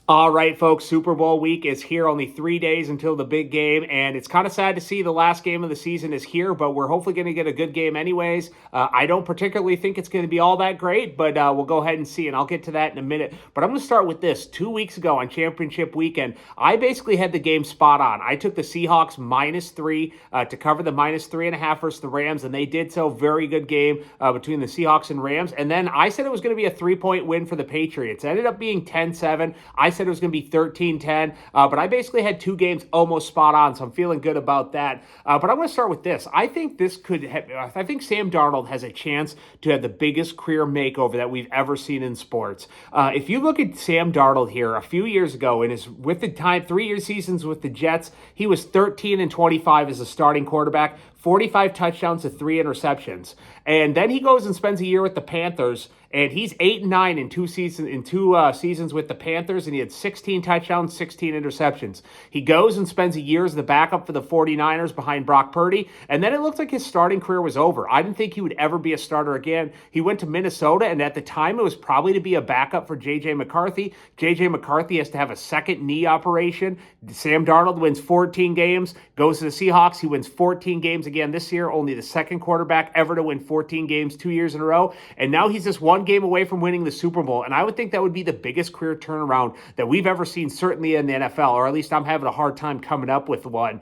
All right, folks, Super Bowl week is here. Only 3 days until the big game, and it's kind of sad to see the last game of the season is here, but we're hopefully going to get a good game anyways. I don't particularly think it's going to be all that great, but we'll go ahead and see, and I'll get to that in a minute. But I'm going to start with this. 2 weeks ago on championship weekend, I basically had the game spot on. I took the Seahawks -3 to cover the -3.5 versus the Rams, and they did so. Very good game between the Seahawks and Rams. And then I said it was going to be a 3-point win for the Patriots. It ended up being 10-7. I said it was going to be 13-10, but I basically had two games almost spot on, so I'm feeling good about that. But I'm going to start with this. I think I think Sam Darnold has a chance to have the biggest career makeover that we've ever seen in sports. If you look at Sam Darnold here, a few years ago, in his with the time 3-year seasons with the Jets, he was 13-25 as a starting quarterback. 45 touchdowns to 3 interceptions. And then he goes and spends a year with the Panthers, and he's 8-9 in two seasons with the Panthers, and he had 16 touchdowns, 16 interceptions. He goes and spends a year as the backup for the 49ers behind Brock Purdy, and then it looked like his starting career was over. I didn't think he would ever be a starter again. He went to Minnesota, and at the time it was probably to be a backup for J.J. McCarthy. J.J. McCarthy has to have a second knee operation. Sam Darnold wins 14 games, goes to the Seahawks. He wins 14 games again this year, only the second quarterback ever to win 14 games 2 years in a row. And now he's just one game away from winning the Super Bowl. And I would think that would be the biggest career turnaround that we've ever seen, certainly in the NFL, or at least I'm having a hard time coming up with one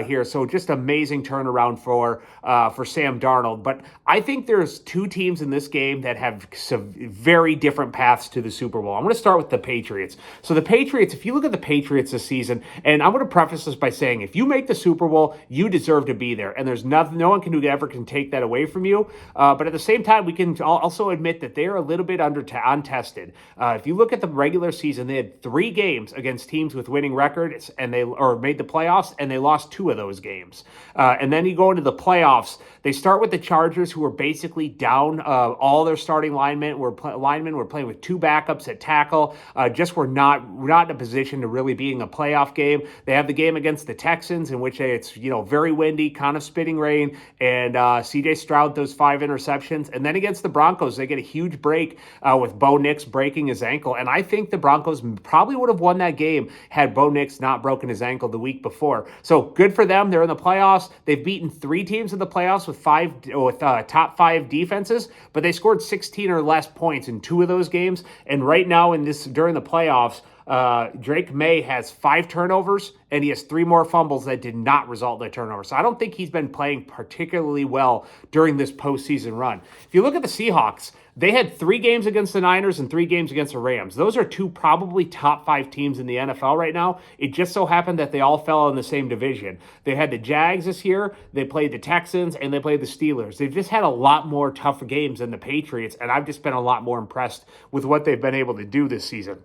here. So just amazing turnaround for Sam Darnold. But I think there's two teams in this game that have some very different paths to the Super Bowl. I'm going to start with the Patriots. So the Patriots, if you look at the Patriots this season, and I'm going to preface this by saying, if you make the Super Bowl, you deserve to be there. And there's nothing, no one can take that away from you. But at the same time, we can also admit that they're a little bit untested. If you look at the regular season, they had 3 games against teams with winning records, and they made the playoffs, and they lost 2 of those games. And then you go into the playoffs. They start with the Chargers, who are basically down all their starting linemen. Were playing with 2 backups at tackle. Just were not in a position to really be in a playoff game. They have the game against the Texans, in which it's very windy, kind of spitting rain, and C.J. Stroud those 5 interceptions. And then against the Broncos, they get a huge break with Bo Nix breaking his ankle. And I think the Broncos probably would have won that game had Bo Nix not broken his ankle the week before. So good for them. They're in the playoffs. They've beaten 3 teams in the playoffs with top 5 defenses, but they scored 16 or less points in 2 of those games. And right now during the playoffs, Drake May has 5 turnovers, and he has 3 more fumbles that did not result in a turnover. So I don't think he's been playing particularly well during this postseason run. If you look at the Seahawks, they had 3 games against the Niners and 3 games against the Rams. Those are 2 probably top 5 teams in the NFL right now. It just so happened that they all fell in the same division. They had the Jags this year, they played the Texans, and they played the Steelers. They've just had a lot more tougher games than the Patriots, and I've just been a lot more impressed with what they've been able to do this season.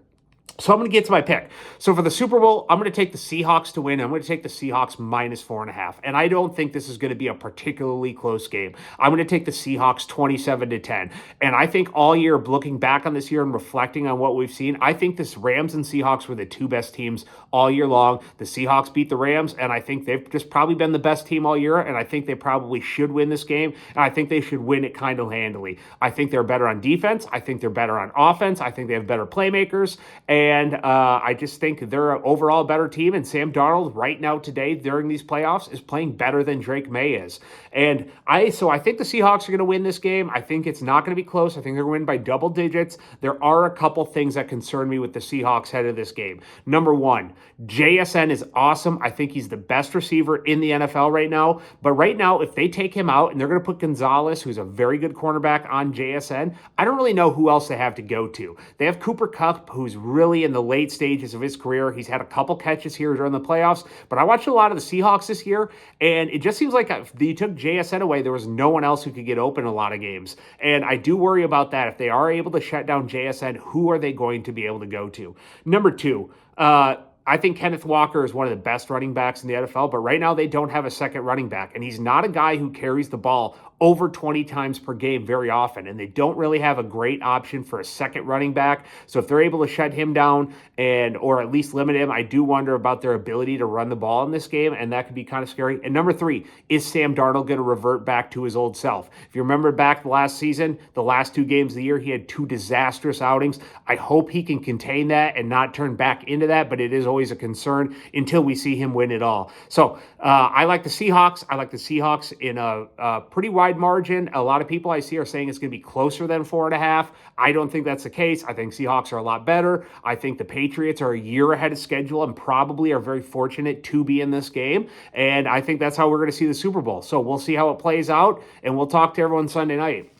So I'm going to get to my pick. So for the Super Bowl, I'm going to take the Seahawks to win. I'm going to take the Seahawks -4.5. And I don't think this is going to be a particularly close game. I'm going to take the Seahawks 27-10. And I think all year, looking back on this year and reflecting on what we've seen, I think this Rams and Seahawks were the 2 best teams all year long. The Seahawks beat the Rams, and I think they've just probably been the best team all year, and I think they probably should win this game, and I think they should win it kind of handily. I think they're better on defense. I think they're better on offense. I think they have better playmakers, and I just think they're an overall better team. And Sam Darnold right now today during these playoffs is playing better than Drake May is. And I think the Seahawks are going to win this game. I think it's not going to be close. I think they're going to win by double digits. There are a couple things that concern me with the Seahawks head of this game. Number 1, JSN is awesome. I think he's the best receiver in the NFL right now. But right now, if they take him out and they're going to put Gonzalez, who's a very good cornerback, on JSN, I don't really know who else they have to go to. They have Cooper Kupp, who's really in the late stages of his career. He's had a couple catches here during the playoffs, but I watched a lot of the Seahawks this year, and it just seems like if you took JSN away, there was no one else who could get open in a lot of games. And I do worry about that. If they are able to shut down JSN, who are they going to be able to go to? Number 2, I think Kenneth Walker is one of the best running backs in the NFL, but right now they don't have a second running back, and he's not a guy who carries the ball over 20 times per game very often, and they don't really have a great option for a second running back. So if they're able to shut him down or at least limit him, I do wonder about their ability to run the ball in this game, and that could be kind of scary. And number 3, is Sam Darnold going to revert back to his old self? If you remember back last season, the last 2 games of the year, he had 2 disastrous outings. I hope he can contain that and not turn back into that, but it is always a concern until we see him win it all. So I like the Seahawks. I like the Seahawks in a pretty wide margin. A lot of people I see are saying it's going to be closer than 4.5. I don't think that's the case. I think Seahawks are a lot better. I think the Patriots are a year ahead of schedule and probably are very fortunate to be in this game. And I think that's how we're going to see the Super Bowl. So we'll see how it plays out, and we'll talk to everyone Sunday night.